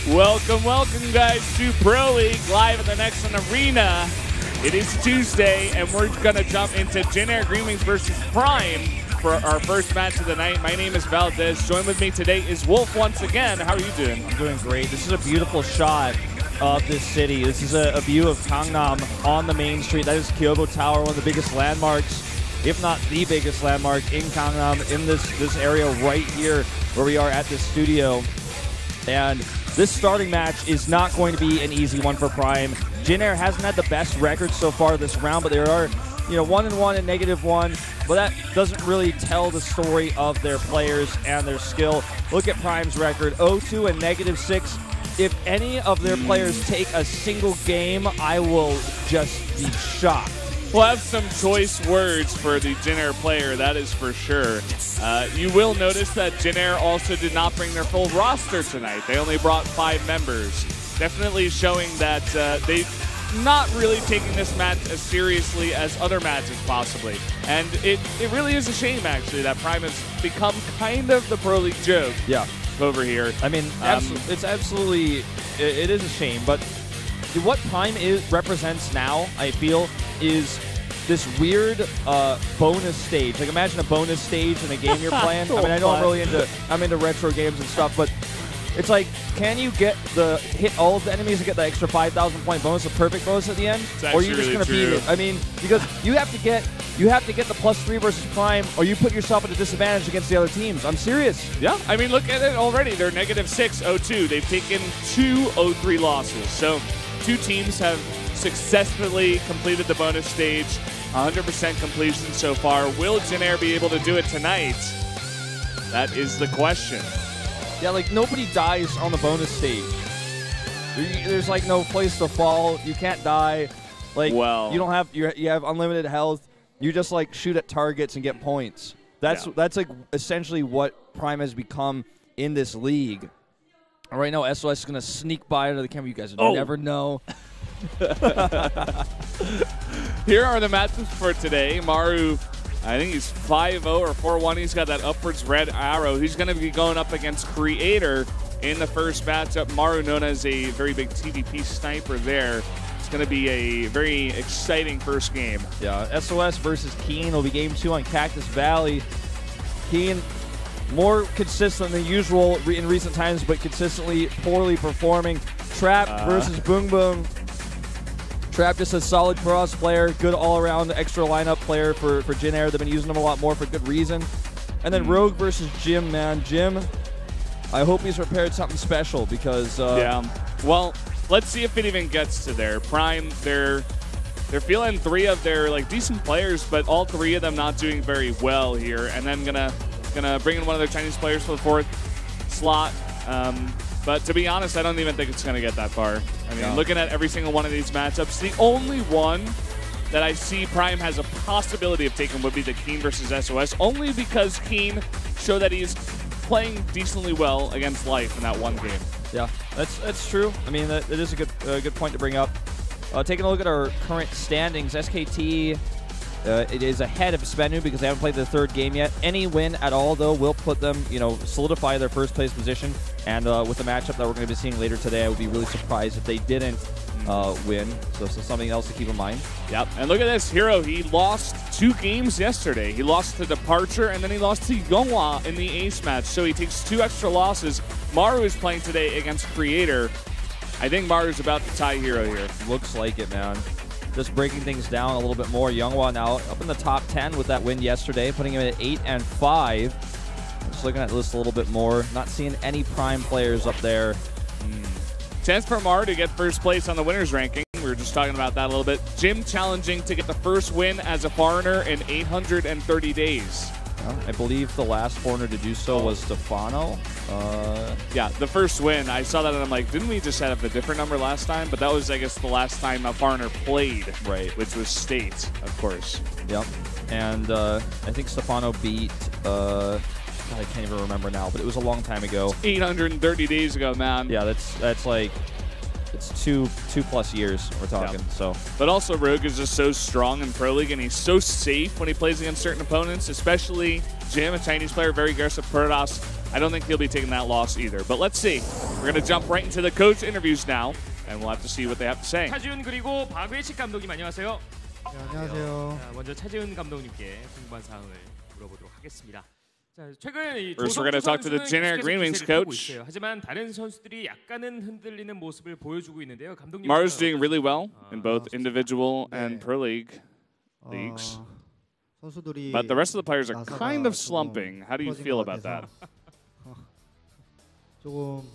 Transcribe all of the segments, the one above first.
Welcome, guys, to Pro League live at the Nexon Arena. It is Tuesday, and we're going to jump into Jin Air Green Wings versus Prime for our first match of the night. My name is Valdez. Joined with me today is Wolf once again. How are you doing? I'm doing great. This is a beautiful shot of this city. This is a view of Gangnam on the main street. That is Kyoto Tower, one of the biggest landmarks, if not the biggest landmark in Gangnam, in this area right here where we are at this studio. And this starting match is not going to be an easy one for Prime. Jin Air hasn't had the best record so far this round, but there are, 1-1 and -1. But that doesn't really tell the story of their players and their skill. Look at Prime's record, 0-2 and -6. If any of their players take a single game, I will just be shocked. We'll have some choice words for the Jin Air player, that is for sure. You will notice that Jin Air also did not bring their full roster tonight. They only brought 5 members. Definitely showing that they've not really taking this match as seriously as other matches possibly. And it really is a shame, actually, that Prime has become kind of the Pro League joke over here. I mean, it's absolutely, it is a shame, but what Prime represents now, I feel, is this weird bonus stage. Like, imagine a bonus stage in a game you're playing. I mean, I know I'm into retro games and stuff, but it's like, can you hit all of the enemies and get the extra 5,000 point bonus, a perfect bonus at the end, or are you just going to beat it? I mean, because you have to get the +3 versus Prime, or you put yourself at a disadvantage against the other teams. I'm serious. Yeah, I mean, look at it already. They're -6, 0-2. They've taken 2 0-3 losses. So 2 teams have successfully completed the bonus stage, 100% completion so far. Will Jin Air be able to do it tonight? That is the question. Yeah, like, nobody dies on the bonus stage. There's like no place to fall. You can't die. Like, you don't have you have unlimited health. You just like shoot at targets and get points. That's like essentially what Prime has become in this league. Right now, SOS is gonna sneak by under the camera. You guys would never know. Here are the matches for today. Maru, I think he's 5-0 or 4-1. He's got that upwards red arrow. He's going to be going up against Creator in the first matchup. Maru, known as a very big TVP sniper there. It's going to be a very exciting first game. Yeah, SOS versus Keen will be game 2 on Cactus Valley. Keen, more consistent than usual in recent times, but consistently poorly performing. Trap versus Boom Boom. Trap just a solid cross player, good all-around extra lineup player for Jin Air. They've been using him a lot more for good reason. And then Rogue versus Jim, man. Jim, I hope he's prepared something special because... yeah, well, let's see if it even gets to there. Prime, they're feeling 3 of their decent players, but all 3 of them not doing very well here. And then gonna bring in one of their Chinese players for the 4th slot. But to be honest, I don't even think it's going to get that far. I mean, looking at every single one of these matchups, the only one that I see Prime has a possibility of taking would be the Keen versus SOS, only because Keen showed that he's playing decently well against Life in that one game. Yeah, that's true. I mean, that is a good point to bring up. Taking a look at our current standings, SKT it is ahead of SPL because they haven't played their 3rd game yet. Any win at all, though, will put them, solidify their first place position. And with the matchup that we're going to be seeing later today, I would be really surprised if they didn't win. So something else to keep in mind. Yep. And look at this. Hero, he lost 2 games yesterday. He lost to Departure, and then he lost to Yonghwa in the ace match. So he takes 2 extra losses. Maru is playing today against Creator. I think Maru's about to tie Hero here. Looks like it, man. Just breaking things down a little bit more. Yonghwa now up in the top 10 with that win yesterday, putting him at 8-5. Just looking at the list a little bit more. Not seeing any Prime players up there. Chance for Maru to get first place on the winners ranking. We were just talking about that a little bit. Jim challenging to get the first win as a foreigner in 830 days. I believe the last foreigner to do so was Stefano. Yeah, the first win. I saw that and I'm like, didn't we just have a different number last time? But that was, I guess, the last time a foreigner played, right? Which was State, of course. Yep. And I think Stefano beat, God, I can't even remember now, but it was a long time ago. 830 days ago, man. Yeah, that's like, it's two plus years we're talking. Yeah. So, but also Rogue is just so strong in Pro League, and he's so safe when he plays against certain opponents, especially Jim, a Chinese player, very aggressive. Protoss, I don't think he'll be taking that loss either. But let's see. We're going to jump right into the coach interviews now, and we'll have to see what they have to say. 차지훈 그리고 박외식 감독님 안녕하세요. 네, 안녕하세요. 자, 먼저 차지훈 감독님께 궁금한 사항을 물어보도록 하겠습니다. 자, 최근 이 First, we're going to talk to the generic Green Wings coach. 하지만 다른 선수들이 약간은 흔들리는 모습을 보여주고 있는데요. 감독님 Maru's doing really well in both individual and pro league leagues. But the rest of the players are kind of slumping. How do you feel about that? 조금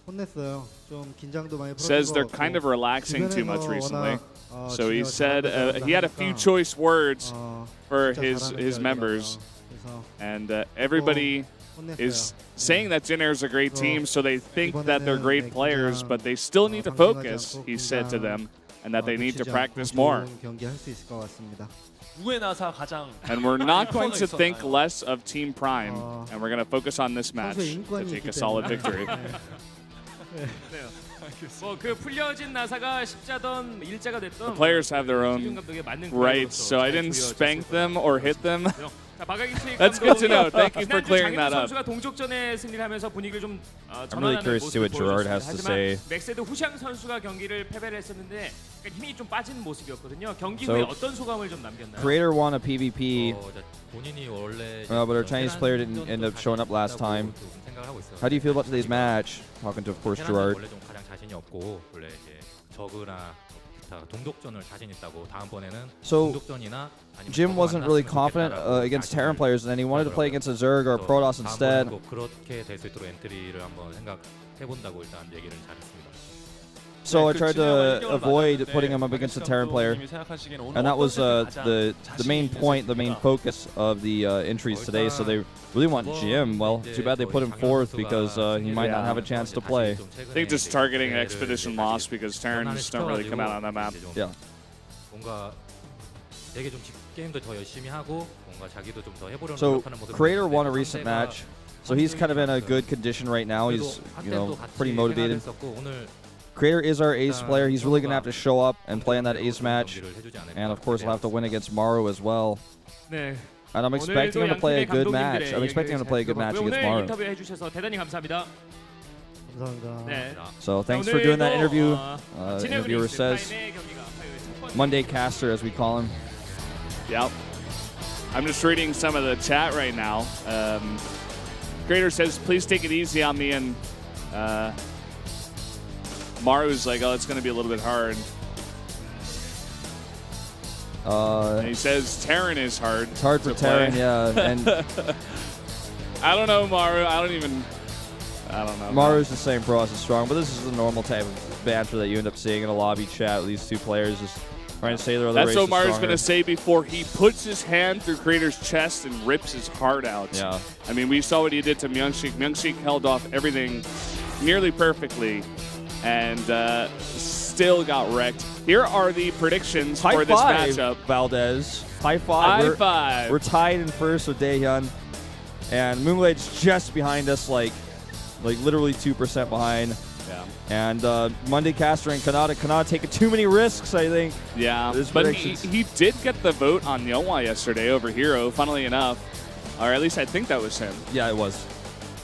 혼냈어요. 좀 긴장도 많이 Says they're kind of relaxing too much recently. So he said he had a few choice words for his members. And everybody is saying that Jin Air is a great team, so they think that they're great players, but they still need to focus, he said to them, and that they need to practice more. And we're not going to think less of Team Prime, and we're going to focus on this match to take a solid victory. 그 풀려진 나사가 십자던 일자가 됐던 The players have their own rights, so I didn't spank them or hit them. That's good to know. Thank you for clearing that up. 선수가 동족전에 승리를 하면서 분위기를 좀 I'm really curious to see what Gerard has to say. 맥세드 후샹 선수가 경기를 패배를 했었는데 힘이 좀 빠진 모습이었거든요. 경기 후에 어떤 소감을 좀 남겼나요? Creator won a PvP, but our Chinese player didn't end up showing up last time. How do you feel about today's match? Talking to, of course, Gerard. So Jim wasn't really confident against Terran players, and then he wanted to play against a Zerg or a Protoss instead. So I tried to avoid putting him up against a Terran player, and that was the main point, the main focus of the entries today. So they really want Jim. Well, too bad they put him fourth because he might not have a chance to play. I think just targeting an Expedition loss because Terrans don't really come out on that map. Yeah. So Creator won a recent match, so he's kind of in a good condition right now. He's pretty motivated. Creator is our ace player. He's really going to have to show up and play in that ace match. And of course, he'll have to win against Maru as well. And I'm expecting him to play a good match. I'm expecting him to play a good match against Maru. So thanks for doing that interview. Interviewer says Monday caster, as we call him. Yep. I'm just reading some of the chat right now. Creator says, please take it easy on me. And Maru's like, oh, it's going to be a little bit hard. And he says Terran is hard. It's hard for Terran, yeah. And I don't know, Maru. I don't know. Maru's the same pro as strong, but this is the normal type of banter that you end up seeing in a lobby chat with these two players just trying to say their other race is That's what Maru's stronger. going to say before he puts his hand through Creator's chest and rips his heart out. Yeah. I mean, we saw what he did to Myungshik. Myungshik held off everything nearly perfectly and still got wrecked. Here are the predictions for this matchup. Valdez. High five. High five. We're tied in first with Daehyun. And Moonblade's just behind us, like literally 2% behind. Yeah. And Monday Caster and Kanata taking too many risks, I think. Yeah, but he did get the vote on Yeonhwa yesterday over Hero, funnily enough. Or at least I think that was him. Yeah, it was.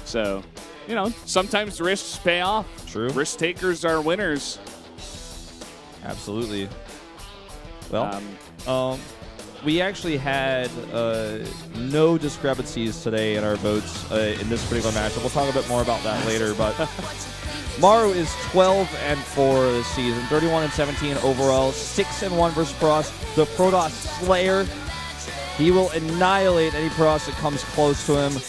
So, you know, sometimes risks pay off. True. Risk takers are winners. Absolutely. Well, we actually had no discrepancies today in our votes in this particular matchup. We'll talk a bit more about that later, but Maru is 12-4 this season, 31-17 overall, 6-1 versus Protoss. The Protoss Slayer. He will annihilate any Protoss that comes close to him.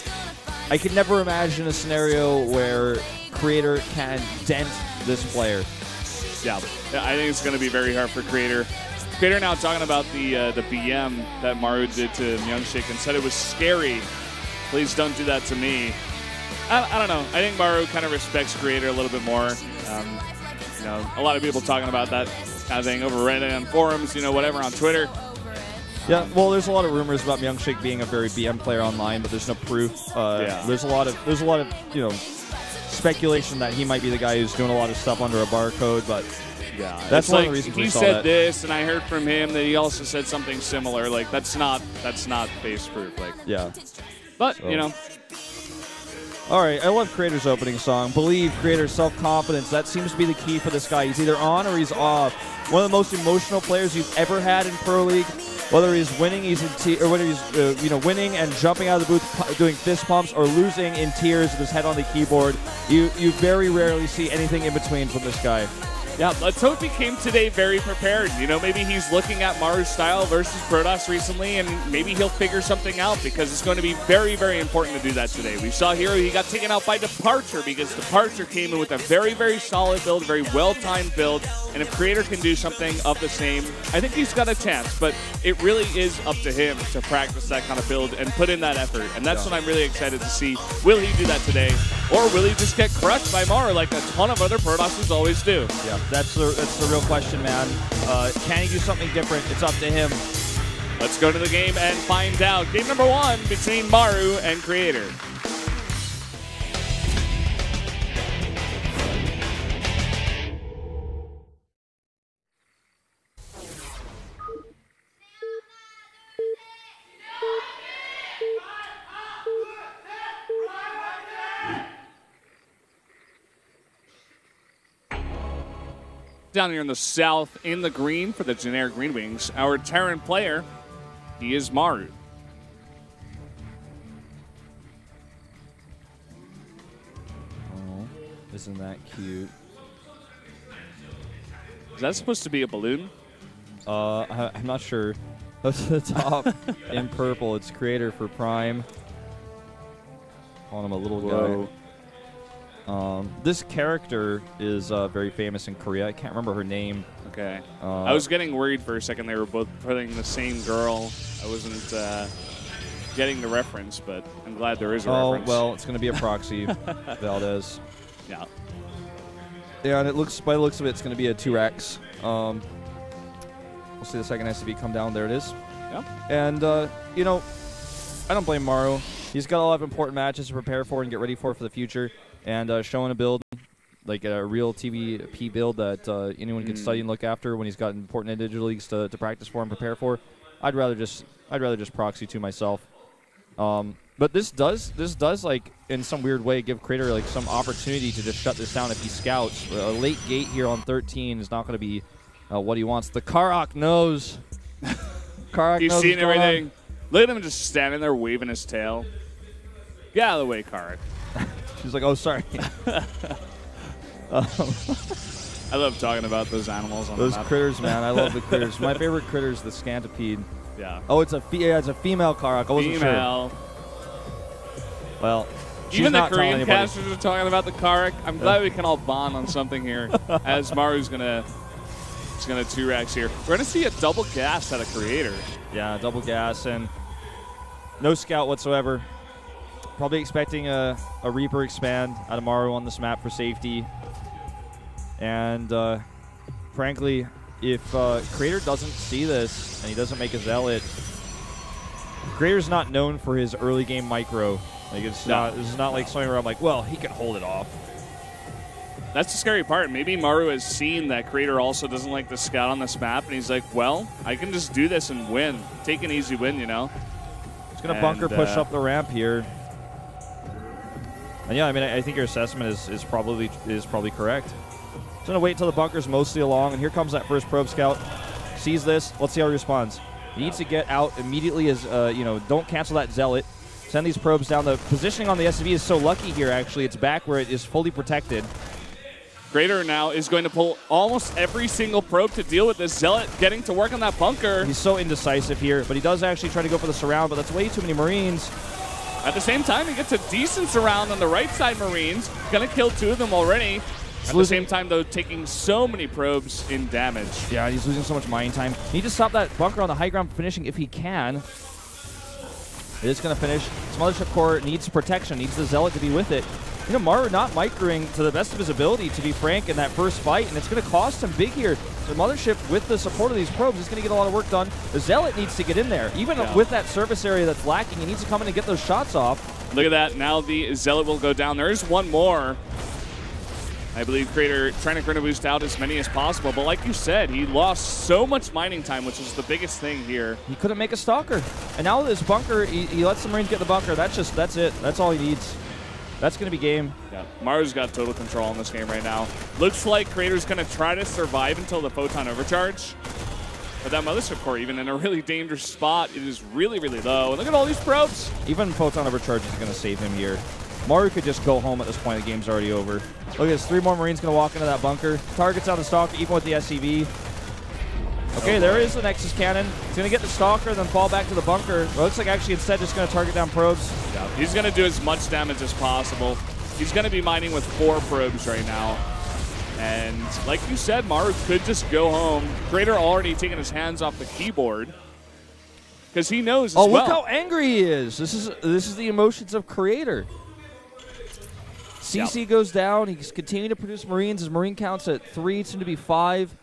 I could never imagine a scenario where Creator can dent this player. Yeah, I think it's going to be very hard for Creator. Creator now talking about the BM that Maru did to Myungshik and said it was scary. Please don't do that to me. I don't know. I think Maru kind of respects Creator a little bit more. You know, a lot of people talking about that kind of thing over Reddit and forums, you know, whatever on Twitter. Yeah, well, there's a lot of rumors about Myungshik being a very BM player online, but there's no proof. Yeah. There's a lot of you know, speculation that he might be the guy who's doing a lot of stuff under a barcode, but yeah, that's one of the reasons we saw that. He said this, and I heard from him that he also said something similar. Like that's not base proof. Like yeah, but you know, All right, I love Creator's opening song. Believe, Creator, self-confidence. That seems to be the key for this guy. He's either on or he's off. One of the most emotional players you've ever had in Pro League. Whether he's winning, or whether he's winning and jumping out of the booth, doing fist pumps, or losing in tears with his head on the keyboard. You very rarely see anything in between from this guy. Yeah, let's hope he came today very prepared. You know, maybe he's looking at Maru's style versus Protoss recently, and maybe he'll figure something out because it's going to be very, very important to do that today. We saw here he got taken out by Departure because Departure came in with a very, very solid build, very well-timed build, and if Creator can do something of the same, I think he's got a chance, but it really is up to him to practice that kind of build and put in that effort, and that's what I'm really excited to see. Will he do that today, or will he just get crushed by Maru like a ton of other Protosses always do? Yeah. That's the real question, man. Can he do something different? It's up to him. Let's go to the game and find out. Game number 1 between Maru and Creator. Down here in the south, in the green for the generic Green Wings, our Terran player, he is Maru. Oh, isn't that cute? Is that supposed to be a balloon? I'm not sure. Up to the top in purple, it's Creator for Prime. Calling him a little guy. This character is very famous in Korea. I can't remember her name. Okay. I was getting worried for a second. They were both putting the same girl. I wasn't getting the reference, but I'm glad there is a reference. Oh, well, it's going to be a proxy, Valdez. Yeah. Yeah, and it looks, by the looks of it, it's going to be a 2X. We'll see the second SCV come down. There it is. Yeah. And, you know, I don't blame Maru. He's got a lot of important matches to prepare for and get ready for the future. And showing a build, like a real TVP build that anyone can study and look after when he's got important individual leagues to practice for and prepare for. I'd rather just proxy to myself. But this does like in some weird way give Creator like some opportunity to just shut this down if he scouts. A late gate here on 13 is not going to be what he wants. The Karak knows. Karak He's knows seen everything. Look at him just standing there waving his tail. Get out of the way, Karak. She's like, oh, sorry. I love talking about those animals on those the map. critters, man. I love the critters. My favorite critter is the Scantipede. Yeah. Oh, it's a female Karak. I wasn't female. sure. Well, even the Korean casters are talking about the Karak. I'm glad we can all bond on something here. As Maru's gonna 2-Rax here. We're gonna see a double gas out of Creator. Yeah, double gas and no scout whatsoever. Probably expecting a Reaper expand out of Maru on this map for safety. And frankly, if Creator doesn't see this and he doesn't make a Zealot, Creator's not known for his early game micro. Like this is not like something where I'm like, well, he can hold it off. That's the scary part. Maybe Maru has seen that Creator also doesn't like the scout on this map, and he's like, well, I can just do this and win. Take an easy win, you know? He's going to bunker push up the ramp here. And yeah, I mean, I think your assessment is probably correct. He's going to wait until the bunker's mostly along, and here comes that first probe scout. Sees this. Let's see how he responds. He needs to get out immediately as, you know, don't cancel that Zealot. Send these probes down. The positioning on the SCV is so lucky here, actually. It's back where it is fully protected. Creator now is going to pull almost every single probe to deal with this Zealot getting to work on that bunker. He's so indecisive here, but he does actually try to go for the surround, but that's way too many Marines. At the same time, he gets a decent surround on the right side Marines. Going to kill 2 of them already. At the same time, though, taking so many probes in damage. Yeah, he's losing so much mining time. Need to stop that bunker on the high ground finishing if he can. It is going to finish. His Mothership Core needs protection, needs the Zealot to be with it. You know, Maru not microing to the best of his ability, to be frank, in that first fight, and it's going to cost him big here. The Mothership, with the support of these probes, is going to get a lot of work done. The Zealot needs to get in there. Even with that surface area that's lacking, he needs to come in and get those shots off. Look at that. Now the Zealot will go down. There is one more. I believe Creator trying to chrono boost out as many as possible, but like you said, he lost so much mining time, which is the biggest thing here. He couldn't make a stalker. And now with this bunker, he lets the Marines get the bunker. That's it. That's all he needs. That's going to be game. Yeah, Maru's got total control in this game right now. Looks like Creator's going to try to survive until the Photon overcharge. But that Mothership Core, even in a really dangerous spot, it is really, really low. And look at all these probes. Even Photon overcharge is going to save him here. Maru could just go home at this point. The game's already over. Look at this. 3 more Marines going to walk into that bunker. Targets on the Stalker, even with the SCV. Okay, there is the Nexus Cannon. He's going to get the Stalker, then fall back to the bunker. It looks like actually instead just going to target down probes. Yeah, he's going to do as much damage as possible. He's going to be mining with 4 probes right now. And like you said, Maru could just go home. Creator already taking his hands off the keyboard because he knows as well. Oh, look how angry he is. This is the emotions of Creator. CC goes down. He's continuing to produce Marines. His Marine counts at 3, soon to be 5.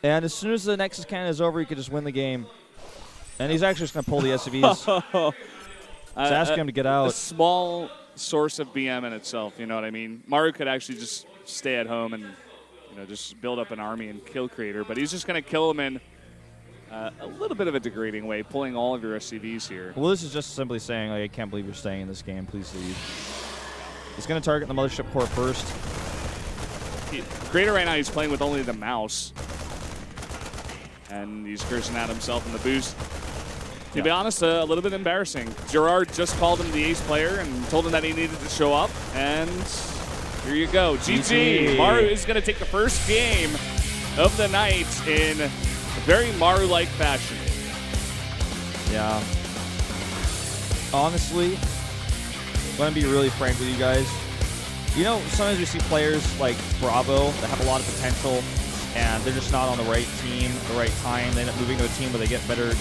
And as soon as the Nexus Cannon is over, he could just win the game. And he's actually just going to pull the SCVs. Just asking him to get out. A small source of BM in itself, you know what I mean? Maru could actually just stay at home and just build up an army and kill Creator, but he's just going to kill him in a little bit of a degrading way, pulling all of your SCVs here. Well, this is just simply saying, like, I can't believe you're staying in this game. Please leave. He's going to target the Mothership Core first. Creator right now, he's playing with only the mouse. And he's cursing at himself in the boost. To be honest, a little bit embarrassing. Gerard just called him the ace player and told him that he needed to show up. And here you go. GG. Maru is going to take the first game of the night in a very Maru-like fashion. Yeah. Honestly, I'm going to be really frank with you guys. You know, sometimes we see players like Bravo that have a lot of potential, and they're just not on the right team at the right time. They end up moving to a team where they get better,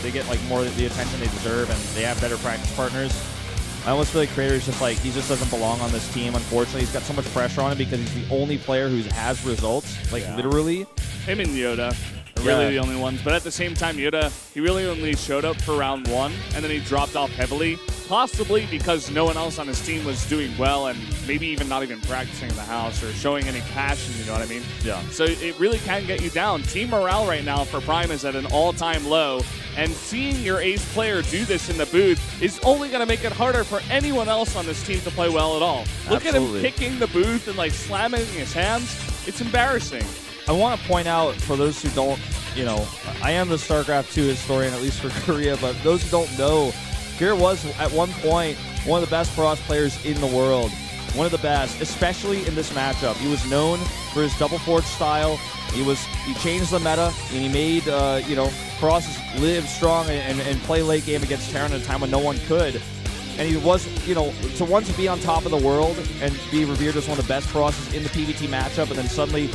they get like more of the attention they deserve, and they have better practice partners. I almost feel like Creator is just like, he just doesn't belong on this team, unfortunately. He's got so much pressure on him because he's the only player who has results, like literally. Him and Yoda are really the only ones, but at the same time, Yoda, he really only showed up for round 1, and then he dropped off heavily, possibly because no one else on his team was doing well and maybe even not even practicing in the house or showing any passion, you know what I mean? Yeah. So it really can get you down. Team morale right now for Prime is at an all-time low, and seeing your ace player do this in the booth is only going to make it harder for anyone else on this team to play well at all. Look at him picking the booth and like slamming his hands. It's embarrassing. I want to point out, for those who don't, I am the StarCraft 2 historian, at least for Korea, but those who don't know, Creator was, at one point, one of the best Cross players in the world. One of the best, especially in this matchup. He was known for his double forge style. He changed the meta, and he made, Cross live strong and play late game against Terran at a time when no one could. And he was, to want to be on top of the world and be revered as one of the best Crosses in the PvT matchup, and then suddenly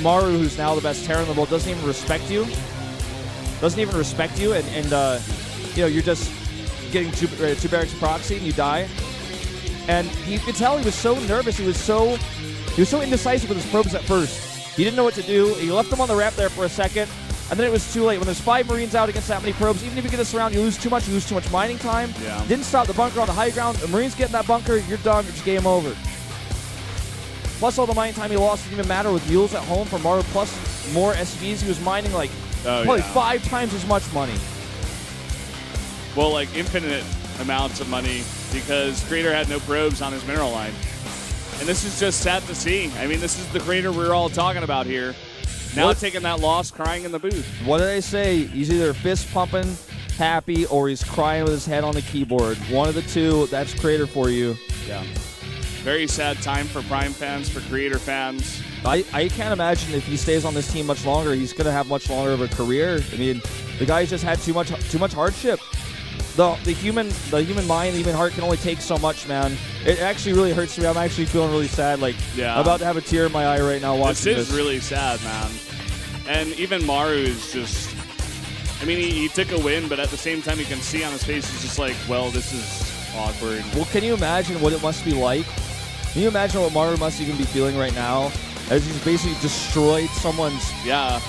Maru, who's now the best Terran in the world, doesn't even respect you. And you're just getting two barracks of proxy and you die. And you could tell he was so nervous. He was so indecisive with his probes at first. He didn't know what to do. He left them on the ramp there for a second, and then it was too late. When there's 5 Marines out against that many probes, even if you get this around, you lose too much mining time. Yeah. Didn't stop the bunker on the high ground. The Marines get in that bunker, you're done. It's game over. Plus all the mining time he lost didn't even matter with mules at home for Maru, plus more SCVs. He was mining like probably 5 times as much money. Well, like infinite amounts of money, because Creator had no probes on his mineral line. And this is just sad to see. I mean, this is the Creator we're all talking about here. Now taking that loss, crying in the booth. What did I say? He's either fist pumping happy or he's crying with his head on the keyboard. One of the two. That's Creator for you. Yeah. Very sad time for Prime fans, for Creator fans. I can't imagine if he stays on this team much longer, he's going to have much longer of a career. I mean, the guy's just had too much hardship. The human mind, the human heart can only take so much, man. It actually really hurts me. I'm actually feeling really sad. Like, I'm about to have a tear in my eye right now watching this. This is really sad, man. And even Maru is just, I mean, he took a win, but at the same time, you can see on his face, he's just like, well, this is awkward. Well, can you imagine what it must be like? Can you imagine what Maru must even be feeling right now? As he's basically destroyed someone's,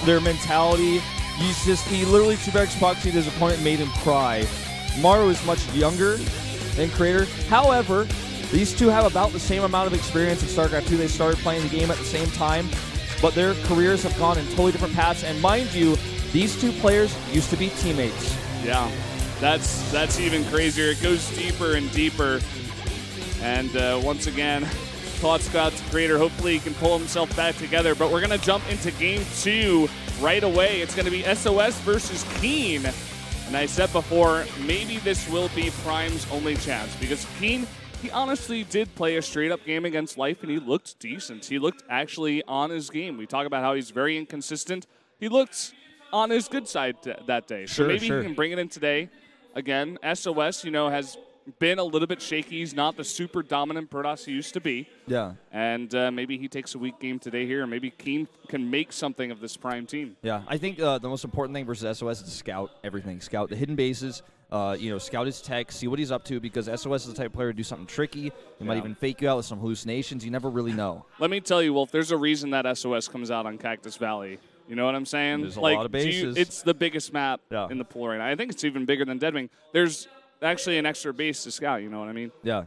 their mentality. He literally 2 barracks proxied his opponent and made him cry. Maru is much younger than Creator. However, these two have about the same amount of experience in StarCraft 2. They started playing the game at the same time, but their careers have gone in totally different paths. And mind you, these 2 players used to be teammates. Yeah, that's even crazier. It goes deeper and deeper. And once again, thoughts go out to Creator. Hopefully he can pull himself back together. But we're going to jump into game 2 right away. It's going to be SOS versus Keen. And I said before, maybe this will be Prime's only chance because Keen, he honestly did play a straight-up game against Life, and he looked decent. He looked actually on his game. We talk about how he's very inconsistent. He looked on his good side that day. So maybe he can bring it in today. Again, SOS, you know, has been a little bit shaky. He's not the super dominant Protoss he used to be. Yeah. And maybe he takes a weak game today here, and maybe Keen can make something of this Prime team. Yeah, I think the most important thing versus SOS is to scout everything. Scout the hidden bases. You know, scout his tech, see what he's up to, because SOS is the type of player to do something tricky. He might even fake you out with some hallucinations. You never really know. Let me tell you, Wolf, there's a reason that SOS comes out on Cactus Valley. You know what I'm saying? There's a lot of bases. It's the biggest map in the pool right now. I think it's even bigger than Deadwing. There's actually an extra base to scout, you know what I mean? Yeah.